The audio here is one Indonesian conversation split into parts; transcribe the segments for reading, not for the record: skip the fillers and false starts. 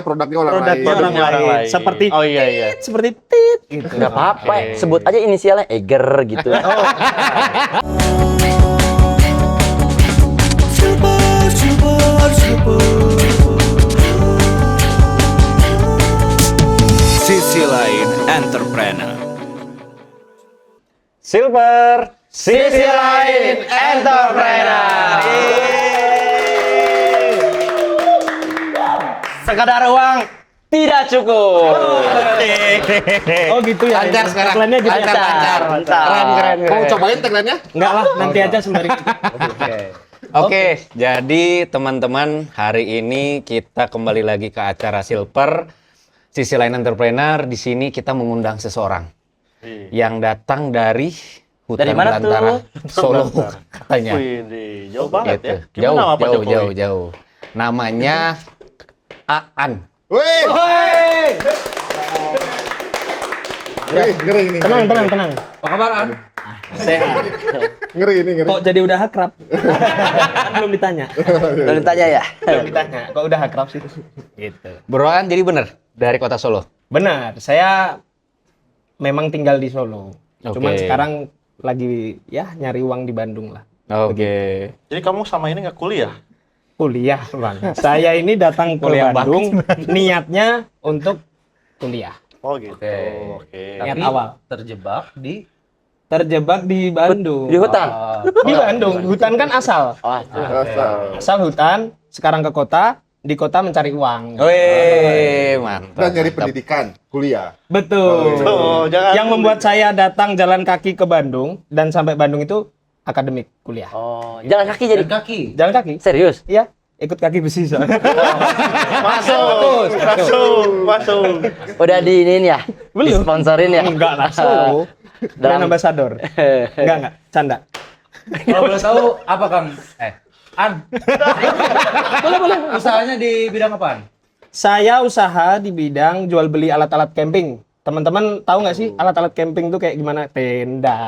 produknya orang lain. Seperti oh iya. seperti tit gitu. Enggak apa-apa, sebut aja inisialnya Eger gitu. Sisi lain entrepreneur. Silver, sisi lain entrepreneur. Sekadar uang tidak cukup. Oh gitu ya. Lancar sekarang. Tagline-nya gitu. Lancar. Keren. Mau cobain tagline-nya? Enggak lah, nanti aja sembari. Oke, jadi teman-teman, hari ini kita kembali lagi ke acara Silver, sisi lain entrepreneur. Di sini kita mengundang seseorang yang datang dari hutan Dari mana belantara tuh? Solo katanya. Wih, jauh banget Gitu. ya. Gimana nama Pak Jokowi? Jauh. Namanya Aan. Wih, ngeri ini. Tenang. Apa kabar, An? Sehat. Ngeri. Kok jadi udah akrab? Belum ditanya. Belum ditanya ya? Belum ditanya. Kok udah akrab sih? Gitu. Bro Aan jadi bener dari kota Solo. Benar, saya memang tinggal di Solo. Oke. Cuman sekarang lagi ya nyari uang di Bandung lah. Oke. Jadi kamu sama ini nggak kuliah? Kuliah, Bang. Saya ini datang ke Kuliah Bandung niatnya untuk kuliah. Oh gitu. Oke. Niat awal. Terjebak di Terjebak di Bandung. di hutan. Di Bandung. Hutan kan asal. Asal hutan, sekarang ke kota, di kota mencari uang. Wih, mantap. Dan nyari mantap. pendidikan, kuliah. Betul. Oh, jangan. Yang membuat saya datang jalan kaki ke Bandung dan sampai Bandung itu akademik kuliah. Oh, jalan kaki jadi kaki. Jalan kaki? Serius? Iya, ikut kaki besi soalnya. Masuk. Udah diinin ya? Belum. Disponsorin ya? Enggak langsung. Dan ambassador. Enggak, canda. Kalau boleh tahu apa Kang? An. Boleh. Usahanya di bidang apaan? Saya usaha di bidang jual beli alat-alat camping. Teman-teman tahu nggak sih alat-alat camping tuh kayak gimana? Tenda,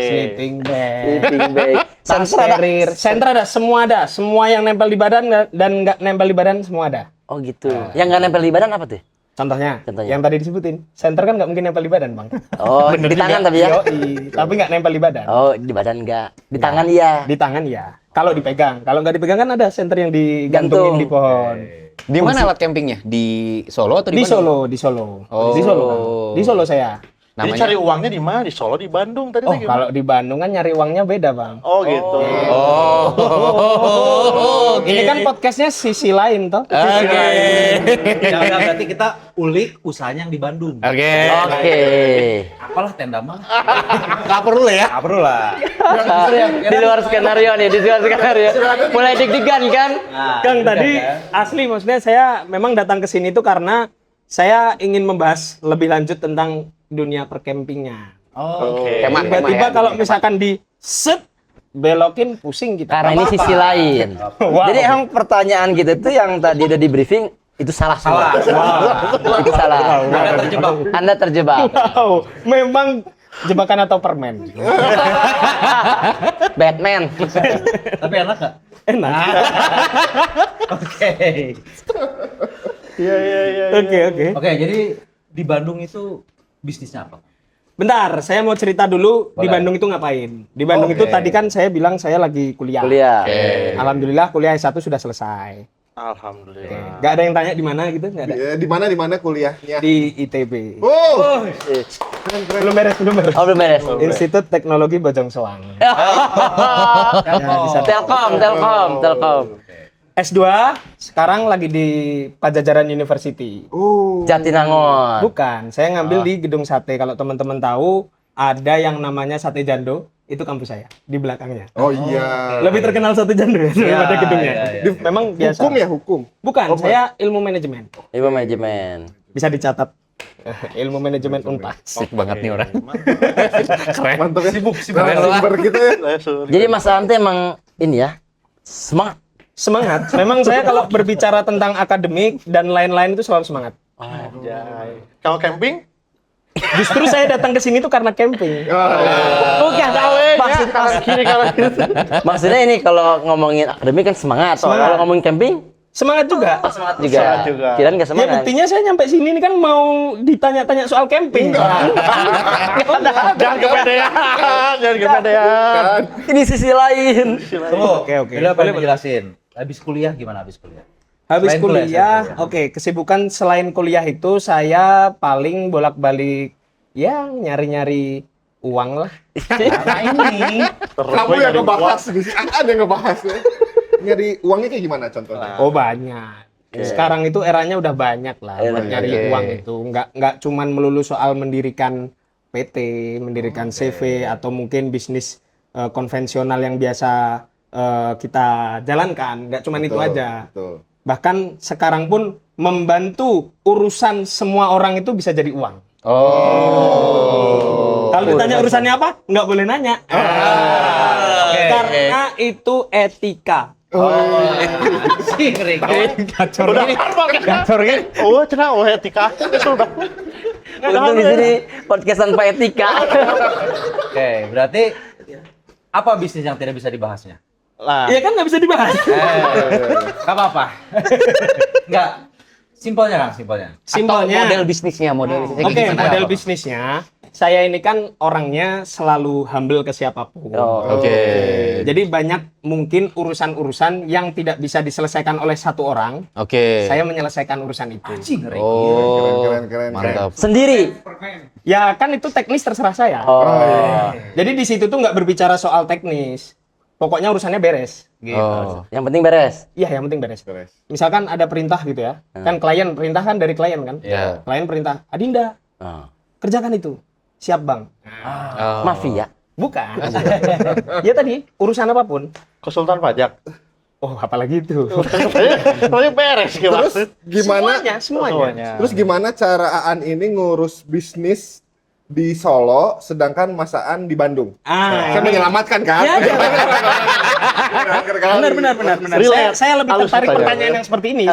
sleeping bag, tas carrier, senter ada, semua ada. Semua yang nempel di badan dan nggak nempel di badan semua ada. Oh gitu. Yang nggak nempel di badan apa tuh? Contohnya, Contohnya? yang tadi disebutin, senter kan nggak mungkin nempel di badan, Bang. Oh, di tangan tapi ya? Yoi, tapi nggak nempel di badan. Oh, di badan enggak. Di tangan iya. Di tangan ya. Kalau dipegang, kalau nggak dipegang kan ada senter yang digantungin Gantung. di pohon. Di mana alat campingnya? Di Solo atau di Di Bandung? Solo. Oh. Di Solo, Bang. Di Solo saya. Jadi cari uangnya di mana? Di Solo, di Bandung tadi Oh, gimana? kalau di Bandung kan nyari uangnya beda, Bang. Oh gitu. Ini kan podcastnya sisi lain, toh? Oke. Jangan berarti kita ulik usahanya yang di Bandung. Oke. Oke. Apalah tenda mah? Nggak perlu lah ya. Nggak perlu lah. Di luar skenario nih, di luar skenario. Mulai deg-degan kan? Kang, tadi asli maksudnya saya memang datang ke sini itu karena saya ingin membahas lebih lanjut tentang dunia percampingnya. Oke. Kemah Tiba-tiba ya. kalau misalkan di set belokin pusing kita. Karena ini sisi lain. Wow. Jadi yang pertanyaan gitu tuh yang tadi udah di briefing itu salah semua. Itu salah. Anda terjebak. Anda terjebak. Wow, memang jebakan atau permen. Batman. Tapi enak nggak? Enak. Oke. Iya. Oke. Oke, jadi di Bandung itu bisnisnya apa? Bentar, saya mau cerita dulu di Boleh. Bandung itu ngapain. Di Bandung itu tadi kan saya bilang saya lagi kuliah. Kuliah. Alhamdulillah kuliah S1 sudah selesai. Alhamdulillah. Gak ada yang tanya di mana gitu, nggak ada. Di mana kuliahnya? Di ITB. Oh, Belum beres. Oh, belum beres. Institut Teknologi Bojong Soang. Telkom. S2 sekarang lagi di Pajajaran University. Jatinangor. Bukan, saya ngambil di Gedung Sate. Kalau teman-teman tahu, ada yang namanya Sate Jando, itu kampus saya di belakangnya. oh iya. Lebih terkenal Sate Jando ya daripada gedungnya. iya. Memang biasa. Hukum. Bukan, saya ilmu manajemen. Ilmu manajemen. Bisa dicatat. Ilmu manajemen Unpad. Sik banget nih orang. Mantap ya. Sibuk Keren lu, ah. sumber kita ya. Jadi Mas Ante emang ini ya, semangat. Semangat. Memang saya kalau berbicara tentang akademik dan lain-lain itu selalu semangat. Anjay. Kalau camping? Justru saya datang ke sini tuh karena camping. Bukan, maksud kiri. Maksudnya ini kalau ngomongin akademik kan semangat. Semangat. Kalau ngomongin camping, Semangat juga. Semangat juga. Semangat juga. Kirain nggak Ya semangat. buktinya saya nyampe sini ini kan mau ditanya-tanya soal camping. Jangan kepedean, jangan kepedean. Ini sisi lain. Tunggu. Oke. Udah boleh jelasin. Habis kuliah gimana habis kuliah? Habis Selain kuliah, kuliah, selain oke, kesibukan selain kuliah itu saya paling bolak-balik ya nyari-nyari uang lah. Nah ini. Kamu yang ngebahas, ada yang ngebahas ya. Nyari uangnya kayak gimana contohnya? Oh banyak. Sekarang itu eranya udah banyak lah buat nyari uang itu. Nggak cuman melulu soal mendirikan PT, mendirikan CV atau mungkin bisnis konvensional yang biasa kita jalankan. Nggak cuman itu aja. Betul. Bahkan sekarang pun membantu urusan semua orang itu bisa jadi uang. Kalau ditanya urusannya apa, nggak boleh nanya. Karena itu etika. sih ngeri. Udah gacor kan? Oh, cenah etika. Sudah. Untung di sini podcast tanpa etika. Oke, berarti apa bisnis yang tidak bisa dibahasnya? Lah. Iya kan nggak bisa dibahas. Gak apa-apa. Enggak. Simpelnya Kang, simpelnya. Simpelnya. Model bisnisnya, Oke, model bisnisnya. Saya ini kan orangnya selalu humble ke siapapun. Oke. Jadi banyak mungkin urusan-urusan yang tidak bisa diselesaikan oleh satu orang. Oke. Saya menyelesaikan urusan itu. Anjing ngeri. Oh, Keren. mantap. Sendiri. Ya kan itu teknis terserah saya. Jadi di situ tuh nggak berbicara soal teknis. Pokoknya urusannya beres. Gitu. Oh. Yang penting beres. Iya, yang penting beres. Beres. Misalkan ada perintah gitu ya. Kan klien, perintah kan dari klien kan. Iya. Klien perintah, Adinda, kerjakan itu. Siap bang. Oh. Mafia. Bukan. Ya tadi, urusan apapun. Konsultan pajak. Oh, apalagi itu. Tapi beres Terus gimana? Semuanya. Terus gimana cara Aan ini ngurus bisnis di Solo, sedangkan Mas Aan di Bandung? Saya menyelamatkan kan? Ya, benar. Relate. Saya lebih Halus tertarik pertanyaan. pertanyaan yang seperti ini.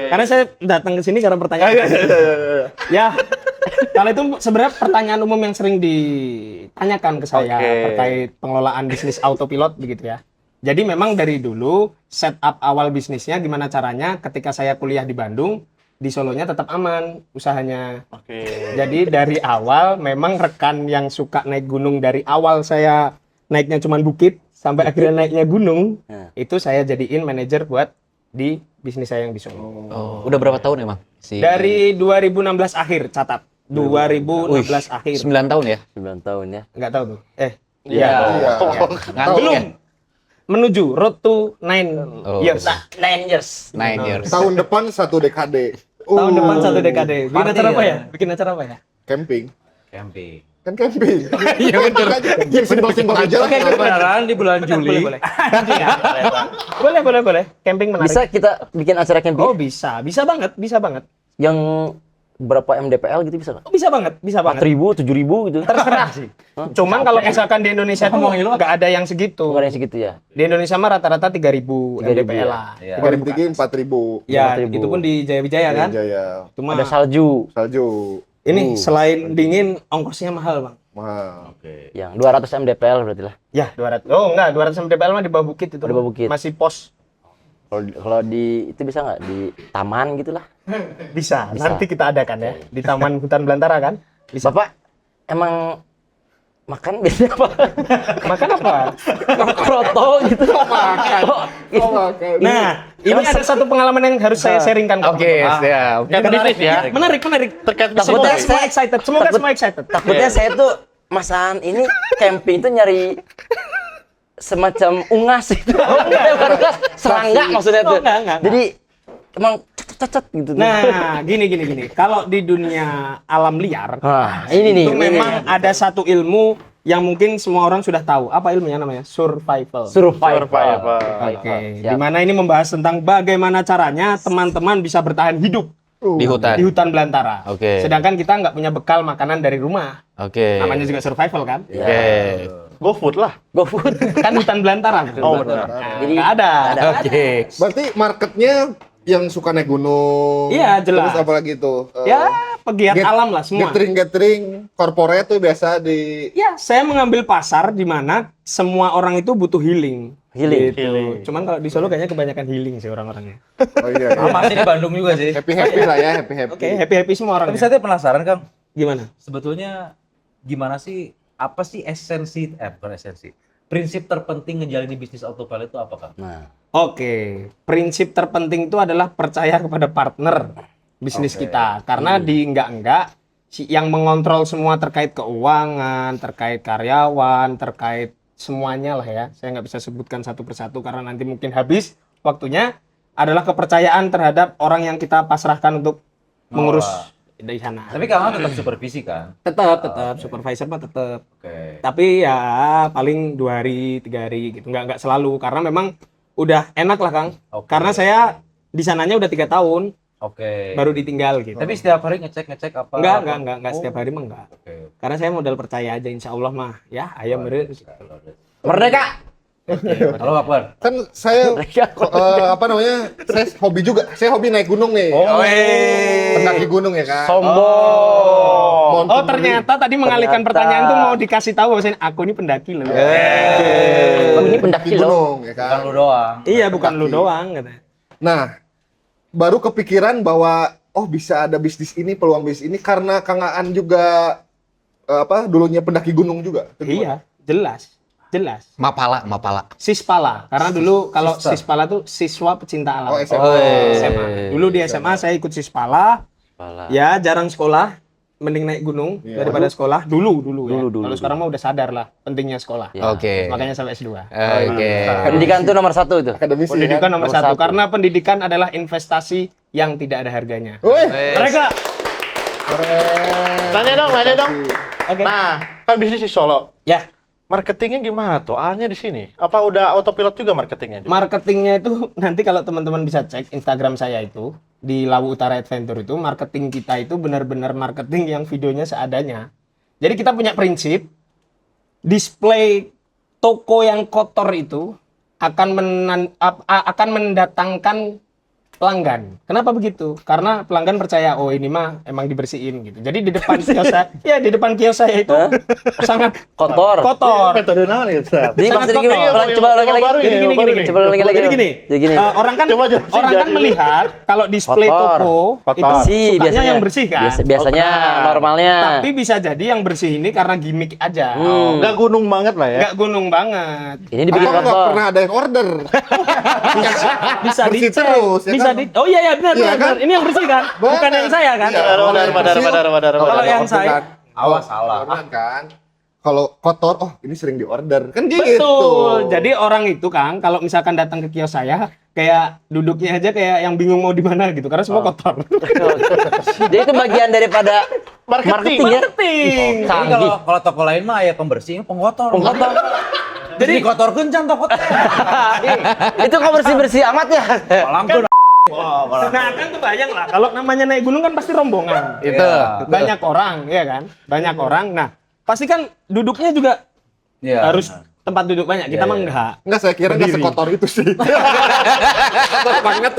Karena saya datang ke sini karena pertanyaan. Ya, kalau itu sebenarnya pertanyaan umum yang sering ditanyakan ke saya terkait pengelolaan bisnis autopilot begitu ya. Jadi memang dari dulu setup awal bisnisnya gimana caranya ketika saya kuliah di Bandung, di Solonya tetap aman usahanya. Jadi dari awal memang rekan yang suka naik gunung dari awal saya naiknya cuma bukit sampai akhirnya naiknya gunung, itu saya jadiin manajer buat di bisnis saya yang di Solo. Oh, udah berapa tahun emang? Dari 2016 akhir, catat. 2016 akhir. 9 tahun ya? 9 tahun ya. Nggak tahu tuh. Iya. Ngantuk Belum. ya? Menuju road to 9 Oh. years. 9 years. 9 years. Tahun depan 1 dekade. Tahun depan 1 dekade. Bikin Party acara apa ya? ya? Bikin acara apa ya? Camping. Camping. Kan camping. Iya bener. Simpel-simpel aja lah. Beneran di bulan Juli. Boleh. Boleh. Camping menarik. Bisa kita bikin acara camping Oh, bisa. Bisa banget. yang berapa MDPL gitu bisa nggak? Oh, bisa banget. 4.000, 7.000 gitu. Terserah sih. Cuman kalau misalkan di Indonesia tuh nggak ada yang segitu. Bukan yang segitu ya. Di Indonesia mah rata-rata 3.000 MDPL lah. Iya. Paling tinggi 4.000. Ya, 4.000. itu pun di Jaya-Wijaya kan. Jaya. Cuma Ada salju Salju. ini selain dingin ongkosnya mahal, Bang. Mahal. yang 200 MDPL berarti lah. Ya, 200. Oh, enggak, 200 MDPL mah di bawah bukit itu. Di bawah bukit. Masih pos. Kalau di itu bisa nggak di taman gitulah. Bisa. Nanti kita adakan ya di Taman Hutan Belantara kan. Bisa. Bapak emang makan biasanya apa? Makan apa? Kroto gitu. Nah, ini ada satu pengalaman yang harus saya sharingkan ke Oke, teman-teman. siap. Menarik ya. Menarik. Terkait Semoga Takutnya semua saya- excited. Semoga semua excited. Takutnya saya tuh Masan ini camping tuh nyari semacam ungas itu. Bukan ungas, serangga maksudnya tuh. Oh, enggak. Jadi emang cecet gitu. Nah, gini. Kalau di dunia alam liar, Nah, ini nih. itu memang ada satu ilmu yang mungkin semua orang sudah tahu. Apa ilmunya namanya? Survival. survival. Oke, di mana ini membahas tentang bagaimana caranya teman-teman bisa bertahan hidup Di hutan. di hutan belantara. Oke. Sedangkan kita nggak punya bekal makanan dari rumah. Oke. Namanya juga survival kan? Oke. GoFood lah. GoFood. Kan hutan belantara. Oh benar. Jadi Nggak ada. Oke. Berarti marketnya yang suka naik gunung. Iya, jelas. Terus apa lagi tuh? Ya, pegiat alam lah semua. Gathering corporate tuh biasa di Ya, saya mengambil pasar di mana semua orang itu butuh healing. Healing. Gitu. Cuman kalau di Solo kayaknya kebanyakan healing sih orang-orangnya. Oh iya. Sama sih di Bandung juga sih. Happy lah ya, happy. Oke, happy semua Tapi orangnya. saya tuh penasaran Kang, Gimana? sebetulnya gimana sih, apa sih bukan esensi, prinsip terpenting ngejalanin bisnis autopilot itu apa Kang? Nah, Oke, prinsip terpenting itu adalah percaya kepada partner bisnis kita. Karena di enggak yang mengontrol semua terkait keuangan, terkait karyawan, terkait semuanya lah ya. Saya nggak bisa sebutkan satu persatu karena nanti mungkin habis waktunya. Adalah kepercayaan terhadap orang yang kita pasrahkan untuk mengurus di sana. Tapi Kang tetap supervisi kan? Tetap supervisor mah tetap. Oke. Tapi ya paling 2 hari, 3 hari gitu. Nggak selalu karena memang udah enak lah Kang. Oke. Karena saya di sananya udah 3 tahun Oke. baru ditinggal gitu. Tapi setiap hari ngecek apa? Enggak setiap hari mah enggak. Oke. Karena saya modal percaya aja insya Allah mah ya ayam bener. merdeka. Halo Akbar. Kan saya saya hobi juga. Saya hobi naik gunung nih. Pendaki gunung ya kan. Sombong. Oh ternyata tadi mengalihkan pertanyaan tuh mau dikasih tahu bahwasanya aku ini pendaki loh. Aku ini pendaki loh. gunung ya kan. Bukan lu doang. Iya bukan lu doang katanya. Nah, baru kepikiran bahwa bisa ada bisnis ini, peluang bisnis ini karena Kang Aan juga dulunya pendaki gunung juga. Iya jelas. Mapala. Sispala karena dulu kalau Sispala tuh siswa pecinta alam. Oh, SMA. SMA. Dulu di SMA saya ikut Sispala. Ya jarang sekolah, mending naik gunung daripada sekolah. Dulu ya. Kalau sekarang mah udah sadar lah pentingnya sekolah. Oke. Makanya sampai S2. Oke. Pendidikan itu nomor 1 itu. Akademisi Pendidikan kan. nomor 1 karena pendidikan adalah investasi yang tidak ada harganya. Wih, Mereka. Nanya dong. Oke. Nah, kan bisnis di Solo. Ya, Marketingnya gimana tuh? A-nya di sini. Apa udah autopilot juga marketingnya? marketingnya itu nanti kalau teman-teman bisa cek Instagram saya itu di Lawu Utara Adventure itu marketing kita itu benar-benar marketing yang videonya seadanya. Jadi kita punya prinsip display toko yang kotor itu akan mendatangkan pelanggan. Kenapa begitu? Karena pelanggan percaya ini mah emang dibersihin gitu. Jadi di depan kios saya, di depan kios saya itu sangat Kotor. Metode naon ya, Ustaz? Jadi Sangat maksudnya gini, kotor. coba ulangi lagi. Baru ini, Gini. Coba ulangi lagi. Jadi gini. Jadi gini. Orang kan Coba jelasin, orang kan jadi. melihat kalau display Kotor. toko Kotor. itu Bersih sukanya yang bersih kan. Biasanya normalnya. Tapi bisa jadi yang bersih ini karena gimmick aja. Nggak gunung banget lah ya. Nggak gunung banget. Ini dibikin Atau nggak kotor. pernah ada yang order. Bisa Bersih dicek. terus, ya Bisa kan? Oh iya benar. Iya kan? Ini yang bersih kan? Bukan yang saya kan? Badar. Kalau yang saya awas salah kan. Kalau kotor, ini sering diorder kan gitu. betul. Jadi orang itu kan kalau misalkan datang ke kios saya kayak duduknya aja kayak yang bingung mau di mana gitu karena semua kotor. Jadi itu bagian daripada marketing ya. Marketing. Jadi kalau toko lain mah ya pembersih, pengkotor. Jadi kotor kencan toko teh. Itu kok bersih-bersih amat ya. Langsung. Nah kan tuh bayang lah kalau namanya naik gunung kan pasti rombongan. Itu. Banyak orang, ya kan? Banyak orang. Nah, pasti kan duduknya juga harus tempat duduk banyak. Kita mah enggak. Enggak, saya kira nggak sekotor itu sih. Kotor banget.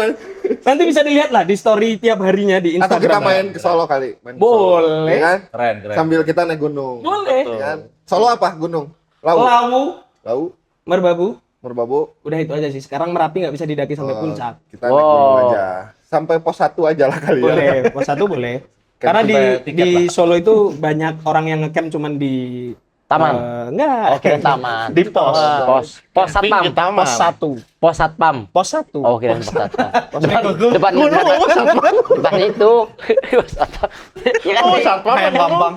Nanti bisa dilihat lah di story tiap harinya di Atau kita Instagram. main ke Solo kali. Main ke Boleh. Solo, ya kan? Keren. Sambil kita naik gunung. Boleh. Ya kan? Solo apa gunung? Lawu. Lawu, Lawu. Merbabu. Merbabu. Udah itu aja sih. Sekarang Merapi nggak bisa didaki sampai puncak. Kita naik gunung aja. Sampai pos 1 aja lah kali ya. Boleh, pos 1 boleh. Karena di Solo itu banyak orang yang ngecamp cuman di Taman. Enggak. Oke, taman. Di pos. Pos satpam. Pos 1. Pos satpam. Pos 1. Oh, kira pos satpam. Depan depan itu. Pos satpam. Ya kan? Oh, satpam Bambang.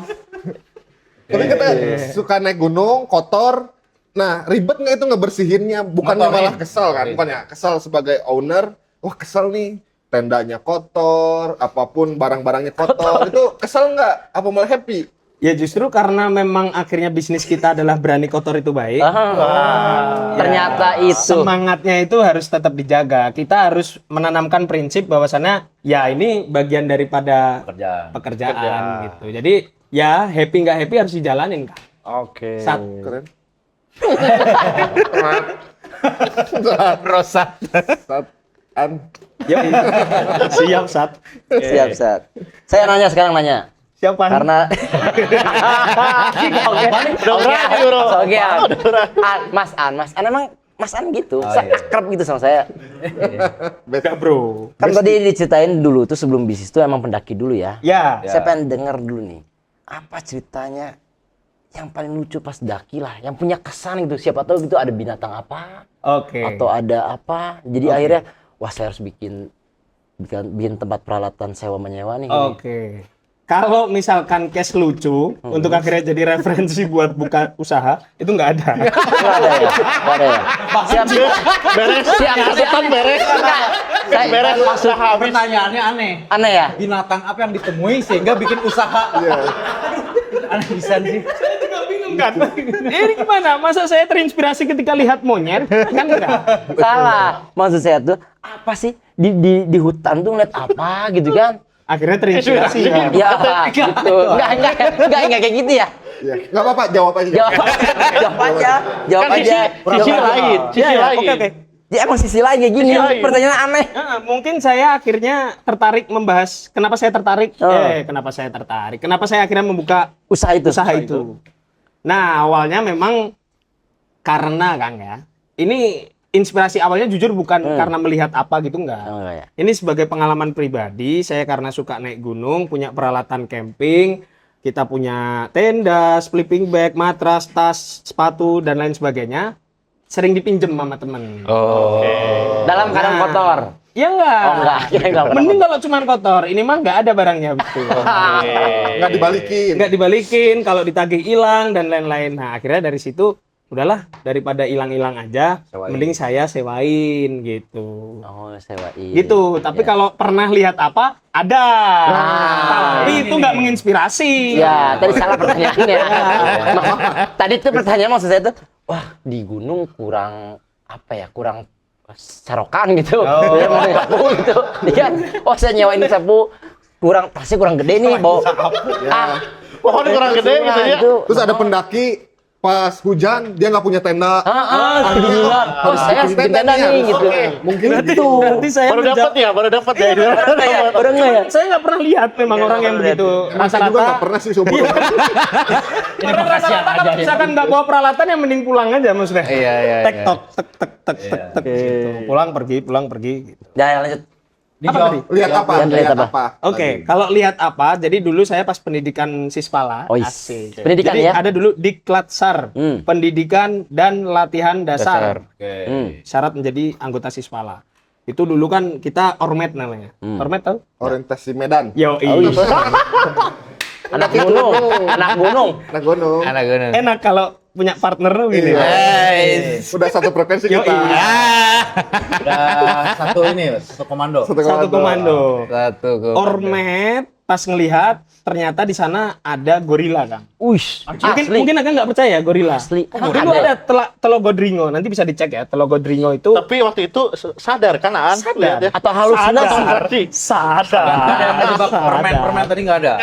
Tapi kita suka naik gunung, kotor. Nah, ribet nggak itu ngebersihinnya? Bukannya malah kesel kan? Bukannya kesel sebagai owner. Wah, kesel nih. Tendanya kotor, apapun barang-barangnya kotor. Itu kesel nggak? Apa malah happy? Ya justru karena memang akhirnya bisnis kita adalah berani kotor itu baik. Ternyata itu. Semangatnya itu harus tetap dijaga. Kita harus menanamkan prinsip bahwasannya ya ini bagian daripada pekerjaan gitu. Jadi ya happy nggak happy harus dijalanin kan. Oke. Keren. Rosat. Siap Sat. Siap. Saya nanya sekarang nanya. Siapa? Karena Mas An emang Mas An gitu, Oh, iya. akrab gitu sama saya. Enggak, Bro. Kan tadi diceritain dulu tuh sebelum bisnis tuh emang pendaki dulu ya. Ya. Saya pengen denger dulu nih, apa ceritanya yang paling lucu pas daki lah, yang punya kesan gitu. Siapa tahu gitu ada binatang apa, Oke. atau ada apa. Jadi akhirnya, wah saya harus bikin tempat peralatan sewa menyewa nih. gini. Oke. Kalau misalkan cash lucu untuk akhirnya jadi referensi buat buka usaha, itu nggak ada. Nggak ada ya? Nggak ada ya? Siap. Beres. Siap. Cepetan beres. Saya Beres. Maksud Udah habis. pertanyaannya aneh. aneh ya? Binatang apa yang ditemui sehingga bikin usaha? Aneh bisa sih. Saya juga bingung kan. Ini gimana? Masa saya terinspirasi ketika lihat monyet? Kan enggak. Salah. Maksud saya tuh apa sih di hutan tuh ngeliat apa gitu kan? Akhirnya terinspirasi kan. Ya gitu. Enggak kayak gitu ya. Iya. Nggak apa-apa, jawab aja. Jawab aja. Jawab Kan aja. sisi lain. Sisi Ya, ya. lain. Oke. Ya emang sisi lain kayak gini. Sisi lain. Pertanyaan aneh. Mungkin saya akhirnya tertarik membahas kenapa saya tertarik. Kenapa saya akhirnya membuka Usaha itu. Nah, awalnya memang karena Kang ya. Ini inspirasi awalnya jujur bukan karena melihat apa gitu enggak. Oh, enggak ya. Ini sebagai pengalaman pribadi, saya karena suka naik gunung, punya peralatan camping, kita punya tenda, sleeping bag, matras, tas, sepatu dan lain sebagainya. Sering dipinjem sama temen. Oh. Dalam keadaan Nah. kotor. Ya enggak. Oh, enggak. Kirain enggak pernah Mending kalau cuma kotor, ini mah enggak ada barangnya betul. Nggak dibalikin. Enggak dibalikin, kalau ditagih hilang dan lain-lain. Nah, akhirnya dari situ udahlah daripada hilang-hilang aja, Sewain. mending saya sewain gitu. Oh, sewain. Gitu, tapi Ya. kalau pernah lihat apa, ada. Tapi ini itu nggak menginspirasi. Ya, tadi salah pertanyaannya. Tadi tuh pertanyaan maksud saya tuh, wah di gunung kurang apa ya, kurang serokan gitu. Dia mau sapu gitu. Iya, oh saya nyewain sapu tasnya kurang gede nih, bawa Pohon kurang gede gitu ya. Terus ada pendaki pas hujan dia nggak punya tenda. Kedinginan. Harus saya harus bikin tenda nih gitu. Mungkin Gitu. Berarti saya Baru dapat ya, baru dapat ya. Baru enggak ya? Saya nggak pernah lihat memang orang yang begitu. Emang saya juga nggak Rata-rata pernah sih seumur hidup. rata-rata kalau misalkan nggak bawa peralatan yang mending pulang aja maksudnya. Iya. Tektok, tek gitu. Pulang pergi gitu. Ya lanjut. Apa tadi? Lihat apa? Lihat Lihat apa? apa? Oke, kalau lihat apa? Jadi dulu saya pas pendidikan Sispala. Oh, asik. pendidikan Jadi ya? ada dulu Diklatsar, pendidikan dan latihan dasar. Syarat menjadi anggota Sispala. Itu dulu kan kita ormet namanya. Ormet tahu? Orientasi Medan. Yo, Anak gunung. Nah gunung. Anak gunung. enak kalau punya partner gini. Iya. Udah satu frekuensi Yo, kita. Udah satu komando. Satu komando. Satu komando. Ormet pas ngelihat ternyata di sana ada gorila, Kang. Uish, Mungkin agak nggak percaya gorila. Asli. Dulu ada Telogodringo, nanti bisa dicek ya. Telogodringo itu Tapi waktu itu sadar kan Aan? Sadar. Lihat ya. Atau halusinasi. sadar. Permen tadi nggak ada.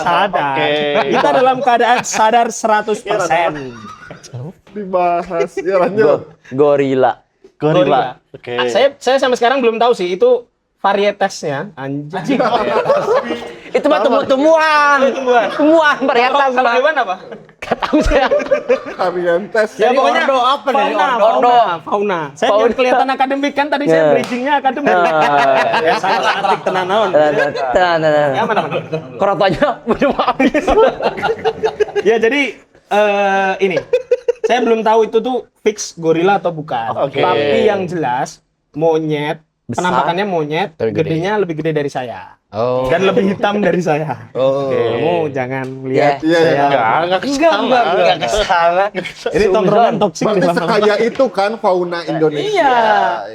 Sadar. Oke. Kita dalam keadaan sadar 100%. Dibahas. Ya lanjut. Gorila. Gorila. Oke. Saya sampai sekarang belum tahu sih itu varietesnya. Anjing. Itu mah tumbuh-tumbuhan. Tumbuhan varietas Kalau mah. hewan apa? Gak tahu saya. Orientes. Ya pokoknya ordo apa nih? fauna. Saya biar kelihatan akademik kan tadi saya bridgingnya akademik. Ya salah artik tenanawan. Ya mana? Krotonya belum habis. Ya jadi ini saya belum tahu itu tuh fix gorila atau bukan. Oke. Tapi yang jelas monyet, Besar. penampakannya monyet, Tapi gede. gedenya lebih gede dari saya. Oh. Dan lebih hitam dari saya. Oh. Kamu jangan lihat Iya, iya. Enggak kesana. Enggak kesana. ini tongkrongan toksik Berarti nih lama-lama. sekaya itu kan fauna Indonesia. Iya.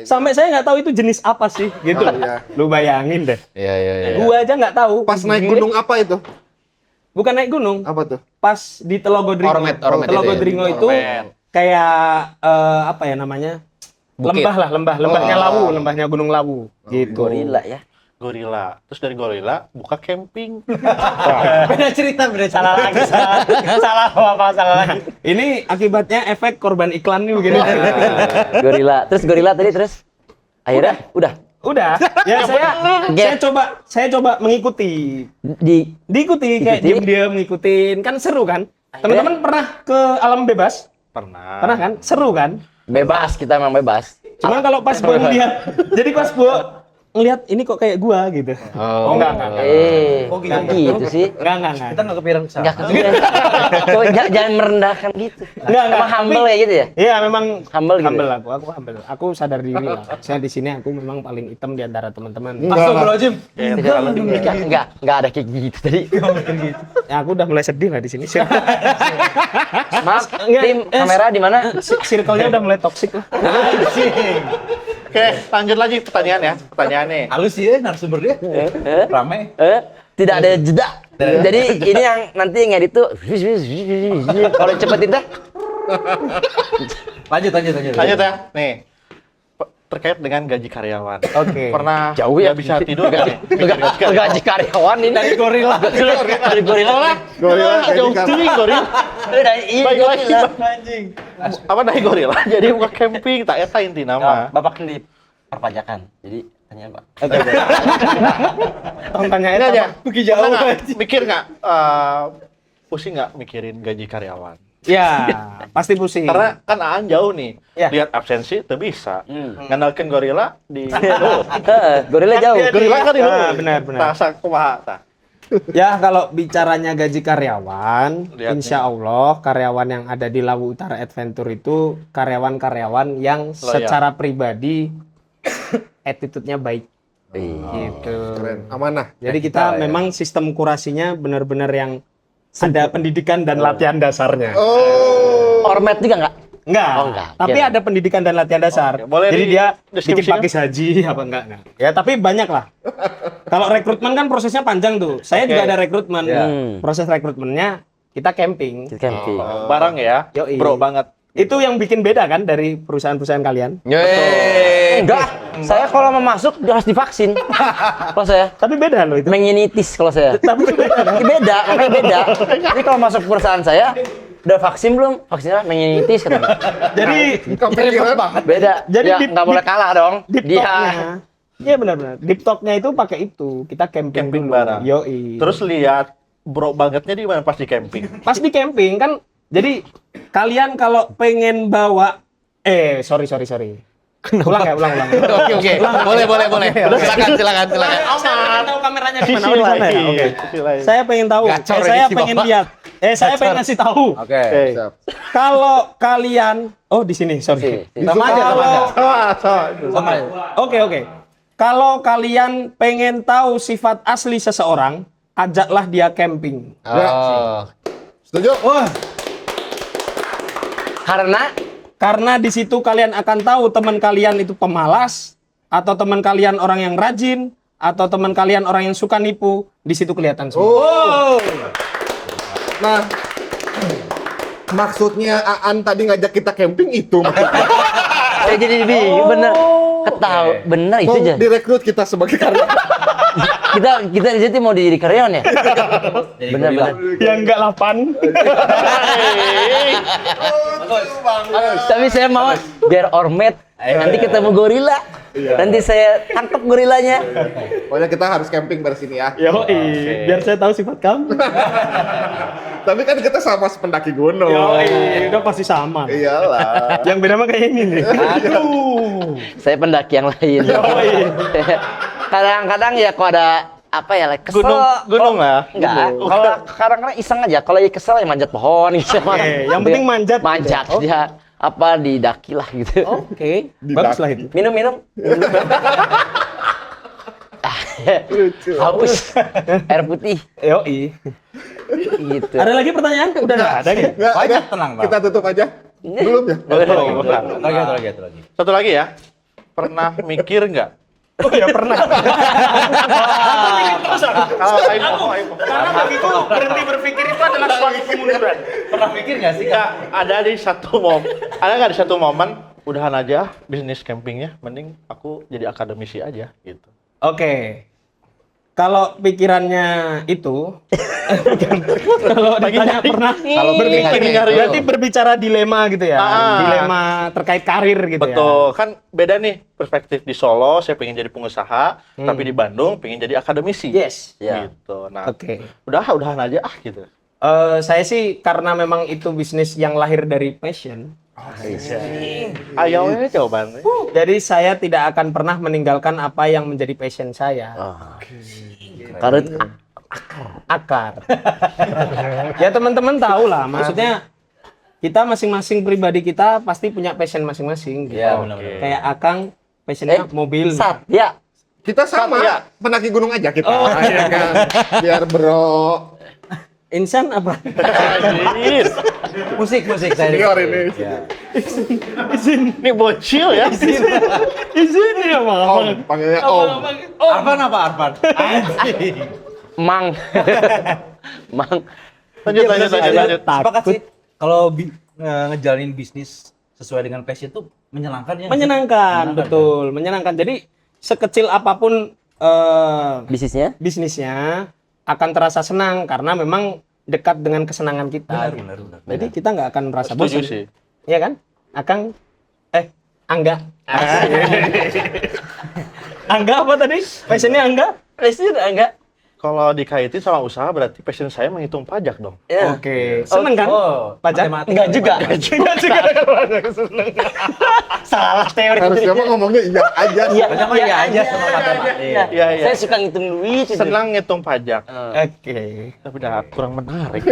Sampai saya nggak tahu itu jenis apa sih gitu. Iya. Lu bayangin deh. Iya. Gua aja nggak tahu. Pas naik gunung apa itu? Bukan naik gunung. Apa tuh? Pas di Telogodringo. Ormet itu ya? Telogodringo itu kayak apa ya namanya? Bukit. Lembahnya Lawu, lembahnya Gunung Lawu. Gitu. Gorila ya. Gorila. Terus dari gorila buka camping. Beda cerita, beda salah lagi. Salah lagi. Ini akibatnya efek korban iklan nih begini. Gorila. Terus gorila tadi terus. Akhirnya udah. Udah. Ya saya coba mengikuti. Diikuti kayak Ikuti. diam-diam ngikutin. Kan seru kan? Teman-teman pernah ke alam bebas? Pernah. Pernah kan? Seru kan? Bebas, kita emang bebas. Cuman kalau pas gua ngeliat, jadi pas gua ngeliat ini kok kayak gua gitu. Oh enggak. Gitu sih. Enggak. Kita nggak kepikiran ke sana. Enggak kepikiran. Coba jangan merendahkan gitu. Enggak. Emang humble ya gitu ya? Iya, memang Humble gitu. aku humble. Aku sadar diri lah. Saya di sini aku memang paling hitam di antara teman-teman. Astagfirullahaladzim. Enggak ada kayak gitu tadi. Ya, aku udah mulai sedih lah di sini. Maaf, Enggak, tim kamera di mana? Circle-nya udah mulai toksik lah. Oke, lanjut lagi pertanyaannya. Halus sih ya narasumber dia. Rame. Tidak ada jeda. Jadi ini yang nanti ngedit tuh kalau cepetin dah. Lanjut. Lanjut ya. Nih. Terkait dengan gaji karyawan. Oke. Pernah Jauh ya. nggak bisa tidur nggak nih? Gaji karyawan ini dari gorila. Dari gorila. Gorila Jauh jadi tinggi gorila. Baik lagi anjing. Apa dari gorila? Jadi buka camping tak eta inti nama. Bapak kan di perpajakan. Jadi tanya Pak. Tolong tanya Ini itu aja. Bukit Pernah jauh. nggak mikir nggak? Pusing nggak mikirin gaji karyawan? Ya, pasti pusing. Karena kan Aan jauh nih. Ya. Lihat absensi tuh bisa. Ngandalkan gorila di Gorila jauh. gorila kan di benar. Rasa kumaha tah. Ya, kalau bicaranya gaji karyawan, Lihat insya Allah karyawan yang ada di Lawu Utara Adventure itu karyawan-karyawan yang Loyal. secara pribadi attitude-nya baik. Gitu. keren, amanah. Jadi kita memang sistem kurasinya benar-benar yang ada pendidikan dan latihan dasarnya. Ormet juga enggak? Enggak. Oh, enggak. Tapi Kira. ada pendidikan dan latihan dasar. Oke, boleh Jadi di- dia bikin deskripsinya? pakis haji apa enggak? Ya, tapi banyak lah. Kalau rekrutmen kan prosesnya panjang tuh. Saya Oke. juga ada rekrutmen. Ya. Proses rekrutmennya kita camping. Camping. Barang ya. Yoi. Bro banget. Itu yang bikin beda kan dari perusahaan-perusahaan kalian? Enggak. Saya kalau mau masuk harus divaksin. Kalau saya Tapi beda loh itu. meningitis kalau saya. Tapi beda. Beda, makanya beda. Jadi kalau masuk perusahaan saya udah vaksin belum? Vaksinnya meningitis katanya. Jadi Kepikiran. Beda. Jadi Ya, dip- nggak boleh kalah dong. deep Dia talk-nya. Iya benar-benar. Deep talk-nya itu pakai itu. Kita camping Camping dulu. bareng. Yoi. Terus lihat bro bangetnya di mana pas di camping. Pas di camping kan, jadi kalian kalau pengen bawa, sorry. Ulang. Oke. Boleh. Silakan. Saya tahu kameranya di mana? Sisi Oh, di sana ya? lain. Oke. Sisi lain. Saya pengen tahu. Gacor ini Saya si pengen Bapak. lihat. Saya pengen ngasih tahu. Oke. Oke. Siap. Kalau kalian, di sini, sorry. Sama aja. Sama. Oke. Kalau kalian pengen tahu sifat asli seseorang, ajaklah dia camping. Oh. Setuju? karena Karena di situ kalian akan tahu teman kalian itu pemalas, atau teman kalian orang yang rajin, atau teman kalian orang yang suka nipu. Di situ kelihatan semua. Nah, maksudnya Aan tadi ngajak kita camping itu. saya jadi bingung bener. Ketahu bener itu Mau aja. direkrut kita sebagai karyawan. Kita di situ mau jadi karyawan ya? Bener. Yang enggak 8. Tapi saya mau biar ormet. Nanti ketemu gorila. Nanti saya tangkap gorilanya. Pokoknya kita harus camping dari sini ya. Yoi, biar saya tahu sifat kamu. Tapi kan kita sama sependaki gunung. Yoi, udah pasti sama. Iyalah. Yang beda mah kayak ini nih. Aduh. Saya pendaki yang lain. Yoi. Kadang-kadang ya kalau ada apa ya, like kesel. Gunung lah. Enggak. Kalau kadang-kadang iseng aja. Kalau lagi kesel ya manjat pohon gitu. Yang penting manjat. Manjat dia apa didaki lah gitu. Oke, bagus lah itu. Minum. Haus. Air putih. Yoi. Gitu. Ada lagi pertanyaan? Udah nggak ada nih. Nggak, Banyak, ada. tenang, Bang. Kita tutup aja. Belum ya? Satu lagi. Satu lagi ya. Pernah mikir nggak? Oh ya pernah. Kalau Aimo. Karena begitu berhenti berpikir itu adalah suatu kemunduran. Pernah mikir nggak sih? Nggak, ada nggak di satu momen udahan aja bisnis campingnya, mending aku jadi akademisi aja gitu. Oke. Kalau pikirannya itu, kalau ditanya pernah, Kalau berpikir, nyari. berarti berbicara dilema gitu ya, dilema terkait karir gitu Betul, kan beda nih perspektif di Solo, saya pengen jadi pengusaha, tapi di Bandung pengen jadi akademisi. ya. Yes. Ya. Gitu. Nah, Oke. udahan aja gitu. Saya sih karena memang itu bisnis yang lahir dari passion. Ayo jawabannya. Jadi saya tidak akan pernah meninggalkan apa yang menjadi passion saya. Karena itu Akar. Ya teman-teman tahu lah, maksudnya kita masing-masing pribadi kita pasti punya passion masing-masing. Gitu. Iya, benar-benar. Kayak Akang passionnya mobil. Satya. Kita sama, Satya. pendaki gunung aja kita. Ya kan? Biar bro. Insan apa? Musik saya. Senior ini. Ya. Ini bocil ya. Izin ya, Bang. Panggilnya Om. Arfan apa Arfan? Anjing. Mang. Mang. Lanjut. Sepakat sih. Kalau ngejalanin bisnis sesuai dengan passion itu menyenangkan ya. Menyenangkan, betul, menyenangkan. Jadi sekecil apapun bisnisnya akan terasa senang karena memang dekat dengan kesenangan kita. Benar. Jadi kita nggak akan merasa Setuju bosan. sih. Iya kan? Angga. Angga apa tadi? Passionnya Angga? Presiden enggak? Kalau dikaitin sama usaha berarti passion saya menghitung pajak dong. Ya. Oke. Seneng kan? Pajak? matematika. Enggak juga. Enggak juga. Salah teori. Harusnya mah ngomongnya iya aja. Banyak mah iya aja sama matematika. Iya. Iya. Saya suka ngitung duit. itu. Senang ngitung pajak. Oke. Tapi udah kurang menarik.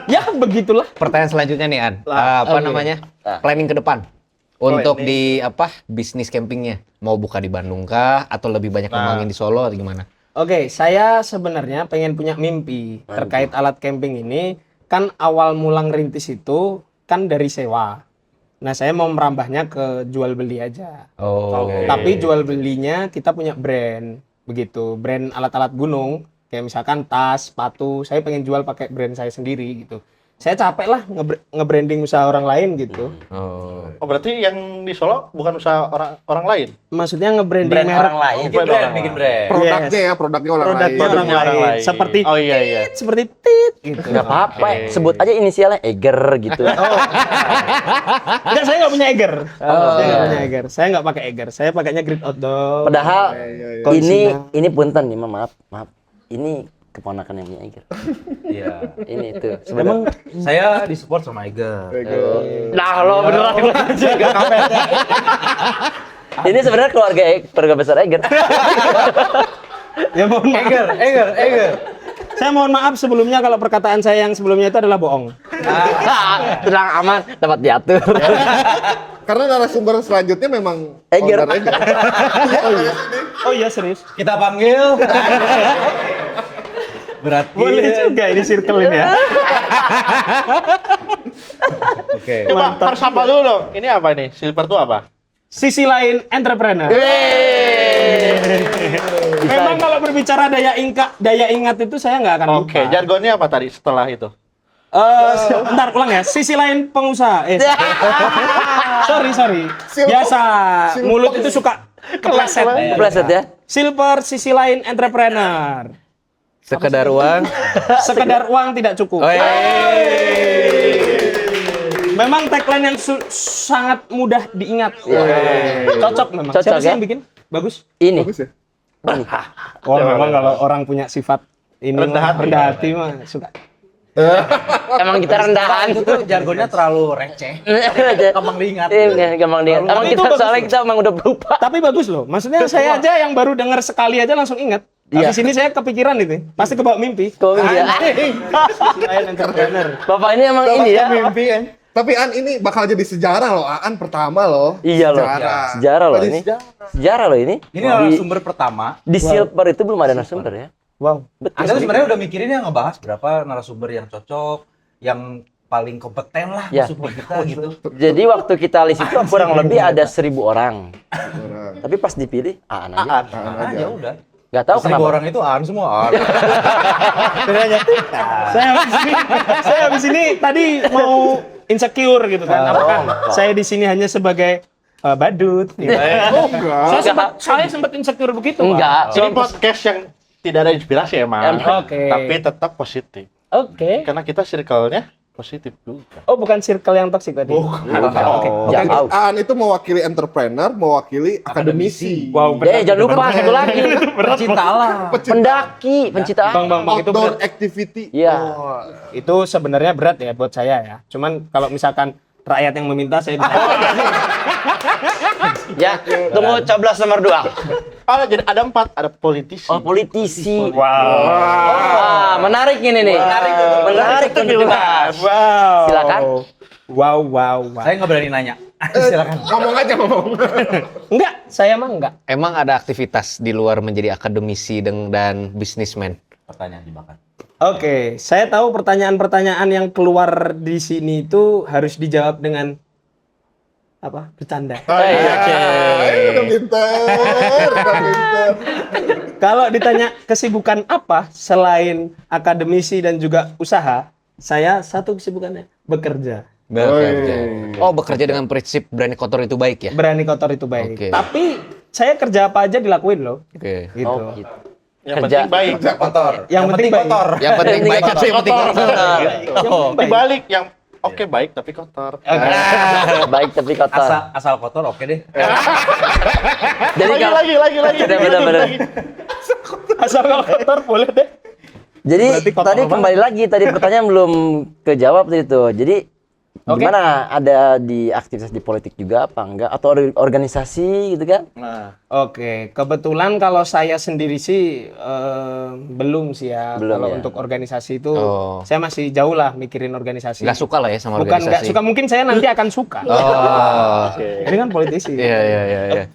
Ya begitulah. Pertanyaan selanjutnya nih An, namanya? Planning ke depan untuk di bisnis campingnya. Mau buka di Bandung kah atau lebih banyak ngembangin di Solo atau gimana? Oke, saya sebenarnya pengen punya mimpi terkait alat camping ini. Kan awal mula ngerintis itu kan dari sewa. Nah, saya mau merambahnya ke jual beli aja. Oh. Tapi jual belinya kita punya brand, begitu. Brand alat-alat gunung, kayak misalkan tas, sepatu. Saya pengen jual pakai brand saya sendiri gitu. Saya capek lah nge-branding usaha orang lain gitu. Oh. Oh berarti yang di Solo bukan usaha orang lain? Maksudnya nge-branding Brand merek. orang lain. Bikin brand. Produknya ya, produknya orang Produknya lain. orang lain. Seperti Oh iya. seperti tit gitu. Enggak apa-apa. Sebut aja inisialnya Eger gitu. Enggak, saya nggak punya Eger. Saya nggak punya Eger. Saya nggak pakai Eger. Saya pakainya Grid Outdoor. Padahal Konsina. ini punten nih, maaf. Ini keponakan yang punya Eger. Iya. Ini itu. Emang Saya disupport sama Iger. Nah, lo beneran Ini sebenarnya keluarga besar Eger. ya mohon maaf. Eger. Saya mohon maaf sebelumnya kalau perkataan saya yang sebelumnya itu adalah bohong. Tenang aman, dapat diatur. Karena narasumber selanjutnya memang Eger. owner Eger. Oh iya. Oh iya serius. Kita panggil. Berarti Boleh juga ini circle ini ya. Oke. Coba harus apa dulu dong. Ini apa nih? Silver tuh apa? Sisi lain entrepreneur. Memang kalau berbicara daya ingat itu saya nggak akan lupa. Oke, jargonnya apa tadi setelah itu? Bentar ulang ya. Sisi lain pengusaha. Sorry. Biasa mulut itu suka kepleset. Kepleset ya. Silver sisi lain entrepreneur. Sekedar uang. Sekedar uang tidak cukup. Memang tagline yang sangat mudah diingat. Cocok memang. Cocok, Siapa sih ya? yang bikin? Bagus. Ini. Bagus ya. Oh, memang kalau orang punya sifat ini Rendah hati. rendah hati mah suka. Emang kita rendahan. Itu tuh jargonnya terlalu receh. Gampang diingat. Iya, gampang diingat. Emang Itu kita bagus. soalnya kita emang udah lupa. Tapi bagus loh. Maksudnya saya aja yang baru dengar sekali aja langsung ingat. Iya. Habis ini saya kepikiran itu. Pasti kebawa mimpi. Kau ya. Selain entrepreneur. Bapak ini emang ini ya. Mimpi kan. Tapi An ini bakal jadi sejarah loh. An pertama loh. Iya loh. Sejarah loh ini. Sejarah loh ini. Ini narasumber pertama. Di Silver itu belum ada narasumber ya. Wow. Anda sebenarnya udah mikirin ya ngebahas berapa narasumber yang cocok, yang paling kompeten lah Ya. masuk buat kita gitu. Jadi waktu kita list itu kurang lebih ada 1.000 orang. Tapi pas dipilih Aan aja. Ah, ya udah. Gak tahu 1.000 kenapa. orang itu Aan semua. Aan. Saya habis ini tadi mau insecure gitu kan. Apakah saya di sini hanya sebagai badut? Gitu. Oh enggak. Saya sempat insecure begitu, Pak. Enggak. Ini podcast yang tidak ada inspirasi emang. Oke. Tapi tetap positif. Oke. Karena kita circle-nya positif juga. Oh, bukan circle yang toksik tadi. Bukan. Oke. Jauh. Aan itu mewakili entrepreneur, mewakili akademisi. Wow, Jangan lupa satu lagi. Pencinta alam. Pendaki, pencinta Bang, itu Outdoor berat. activity. Iya. Itu sebenarnya berat ya buat saya ya. Cuman kalau misalkan rakyat yang meminta saya bisa. Ya, tunggu coblos nomor 2. Oh, jadi ada 4, ada politisi. Oh, politisi. Wow. Wah, menarik ini nih. Menarik untuk dibahas. Wow. Silakan. Wow. Saya nggak berani nanya. Silakan. Ngomong aja ngomong. Enggak, saya mah enggak. Emang ada aktivitas di luar menjadi akademisi dan bisnismen? Pertanyaan dimakan. Oke, saya tahu pertanyaan-pertanyaan yang keluar di sini itu harus dijawab dengan apa? Bercanda. Udah pinter. Kalau ditanya kesibukan apa selain akademisi dan juga usaha, saya satu kesibukannya bekerja. Bekerja. Oh, bekerja dengan prinsip berani kotor itu baik ya? Berani kotor itu baik. Oke. Tapi saya kerja apa aja dilakuin loh. Oke. Gitu. Oh, gitu. Yang Kerja. penting baik. Kotor. Yang penting baik. kotor. Yang penting baik atau yang penting kotor? Yang penting baik. Dibalik yang oke baik tapi kotor. Baik tapi kotor. Asal kotor oke deh. Jadi kalau Lagi. Benar. Asal kalau kotor boleh deh. Jadi Berarti kotor tadi banget. kembali lagi tadi pertanyaan belum kejawab tadi itu. Jadi Oke. gimana, ada di aktivitas di politik juga apa enggak, atau organisasi gitu kan? Nah, Oke, kebetulan kalau saya sendiri sih belum sih ya. Belum Kalau ya. untuk organisasi itu Oh. saya masih jauh lah mikirin organisasi. Nggak suka lah ya sama Bukan nggak organisasi? suka, mungkin saya nanti akan suka. Oh. Ini kan politisi. Iya.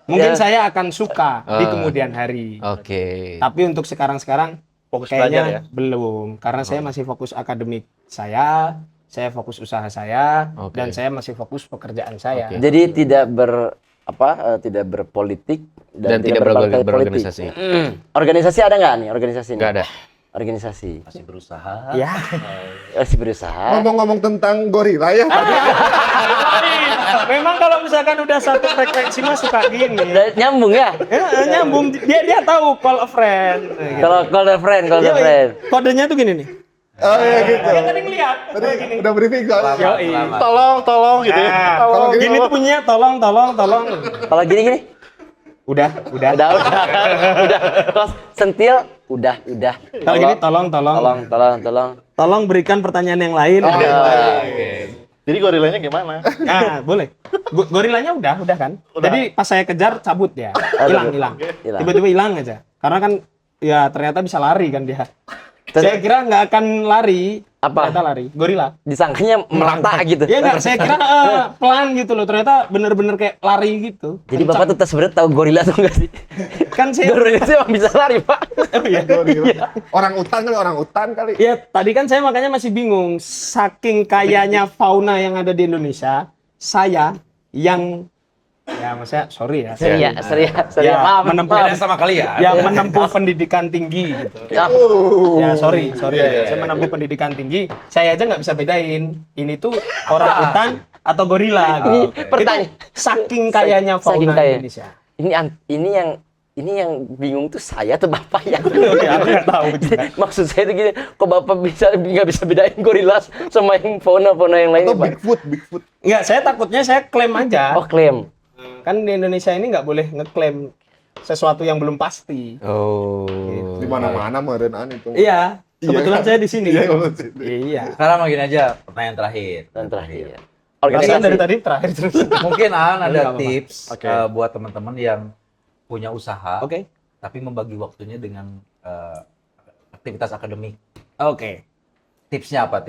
Mungkin Ya. saya akan suka di Oh. kemudian hari. Oke. Tapi untuk sekarang fokus kayaknya belajar ya. belum, karena saya masih fokus akademik saya fokus usaha saya, Oke. dan saya masih fokus pekerjaan saya. Oke. Jadi tidak tidak berpolitik Dan tidak berpartai berorganisasi. Organisasi ada nggak nih organisasi? Nggak ada. Organisasi. Masih berusaha. Ya. Masih berusaha. Ngomong-ngomong tentang gorila ya. Memang kalau misalkan udah satu frekuensi mah suka gini. Udah nyambung ya? Nyambung, dia tahu call a friend. Gitu. Call a friend. Yoi. Kodenya tuh gini nih. Oh iya gitu. Dia tadi ngeliat. Tadi udah briefing soalnya. Yoi. tolong gitu ya. Nah, Kalau gini gini apa? tuh bunyinya tolong. Kalau gini. Udah. Udah. Kalau sentil udah. Kalau gini tolong. Tolong. Berikan pertanyaan yang lain. Jadi gorilanya gimana? Nah, boleh. Gorilanya udah kan. Jadi pas saya kejar cabut dia. Hilang. Hilang. Tiba-tiba hilang aja. Karena kan ya ternyata bisa lari kan dia. Saya kira nggak akan lari. Apa? Ternyata lari. Gorila. Disangkanya merata gitu. Ya nggak, saya kira pelan gitu loh. Ternyata bener-bener kayak lari gitu. Jadi Bapak tuh sebenarnya tahu gorila tuh enggak sih? Kan saya Gorila itu emang bisa lari, Pak. oh, iya. Orang utan kali. Ya, tadi kan saya makanya masih bingung. Saking kayanya fauna yang ada di Indonesia, saya yang ya maksudnya sorry ya. Seria. Ya, Maaf. menempuh Beda sama kalian. yang menempuh pendidikan tinggi gitu. Ya. Ya sorry. Saya menempuh pendidikan tinggi. Saya aja nggak bisa bedain ini tuh orang utan atau gorila. Gitu. pertanyaan. Itu saking kayanya Saking fauna kaya. Indonesia. Ini yang bingung tuh saya tuh Bapak ya. Ya, aku nggak tahu juga. Maksud saya tuh gini, kok Bapak nggak bisa bedain gorila sama yang fauna yang lain, Atau Pak? Bigfoot. Nggak, saya takutnya saya klaim aja. Oh, klaim. Kan di Indonesia ini nggak boleh ngeklaim sesuatu yang belum pasti. Oh. Di mana-mana merenaan itu. Iya, kebetulan saya di sini. Iya, maksudnya. Iya. Sekarang mau gini aja, pertanyaan terakhir. Dan terakhir. Perasaan dari Organisasi. tadi terakhir terus. Mungkin Aan Nggak ada apa-apa. tips Oke. buat teman-teman yang punya usaha, Oke. tapi membagi waktunya dengan aktivitas akademik. Oke. Tipsnya apa?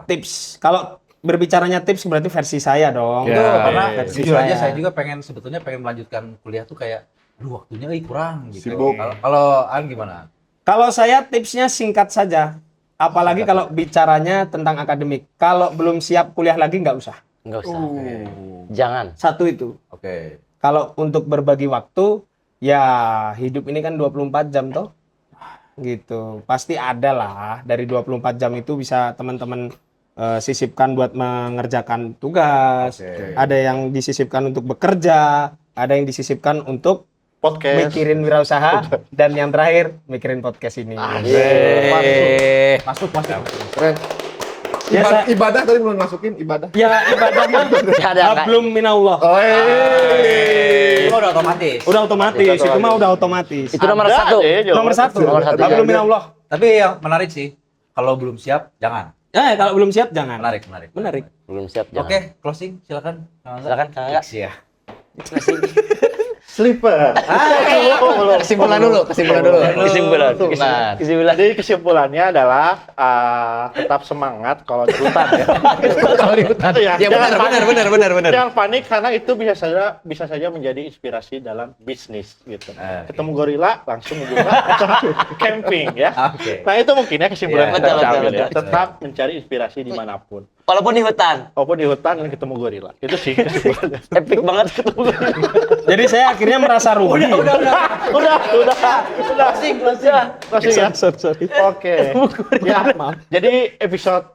Tips. Kalau berbicaranya tips berarti versi saya dong. Ya, Tuh, ya, karena ya. versi Jujur aja saya. saya juga sebetulnya pengen melanjutkan kuliah tuh kayak, aduh waktunya kurang gitu. Sibuk. Kalau Aan gimana? Kalau saya tipsnya singkat saja. Apalagi kalau bicaranya tentang akademik. Kalau belum siap kuliah lagi nggak usah. Nggak usah. Jangan. Satu itu. Oke. Kalau untuk berbagi waktu, ya hidup ini kan 24 jam toh. Gitu. Pasti ada lah dari 24 jam itu bisa teman-teman sisipkan buat mengerjakan tugas. Oke. Ada yang disisipkan untuk bekerja, ada yang disisipkan untuk podcast. mikirin wirausaha, dan yang terakhir mikirin podcast ini. Masuk. Keren. Ya, saya- Ibadah tadi belum masukin ibadah. Ya ibadahnya Nggak ada. belum minallah. Oh, Udah otomatis. Udah otomatis, itu mah udah otomatis. Itu nomor Ada satu. aja ya, jawaban. Nomor satu. Nomor satu, Belum ya. minallah. Tapi yang menarik sih, kalau belum siap jangan. Kalau belum siap jangan. Menarik. Menarik. Belum siap jangan. Oke, closing silakan. Silakan Kang Angga. Ya. Sleeper. Kesimpulan dulu. Kesimpulan. Jadi kesimpulannya adalah tetap semangat kalau di hutan ya. Kalau di hutan. Ya, Ya benar. Jangan panik karena itu bisa saja menjadi inspirasi dalam bisnis gitu. Ketemu gorila langsung membuka camping ya. Oke. Nah itu mungkin ya kesimpulan Iya, yang kita betul, ambil ya. betul. Tetap mencari inspirasi dimanapun. Walaupun di hutan. Walaupun di hutan dan ketemu gorila. Itu sih kesimpulannya. Epic banget ketemu. Jadi saya akhirnya merasa rugi. Udah. Closing ya. Oke. Ya, jadi episode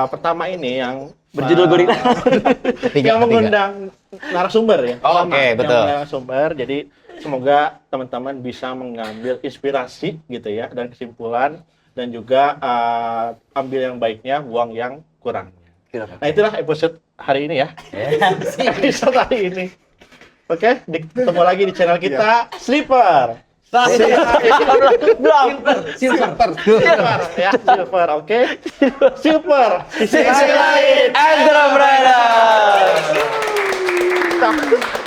pertama ini yang Berjudul gorila. yang mengundang narasumber ya. Oh, Pertama, oke, yang betul. mengundang narasumber. Jadi semoga teman-teman bisa mengambil inspirasi gitu ya dan kesimpulan dan juga ambil yang baiknya, buang yang kurangnya. Nah, itulah episode hari ini ya. Episode hari ini. Oke, ketemu lagi di channel kita Sleeper. Silver, ya, Silver, oke? Silver. Sisi lain. Entrepreneur.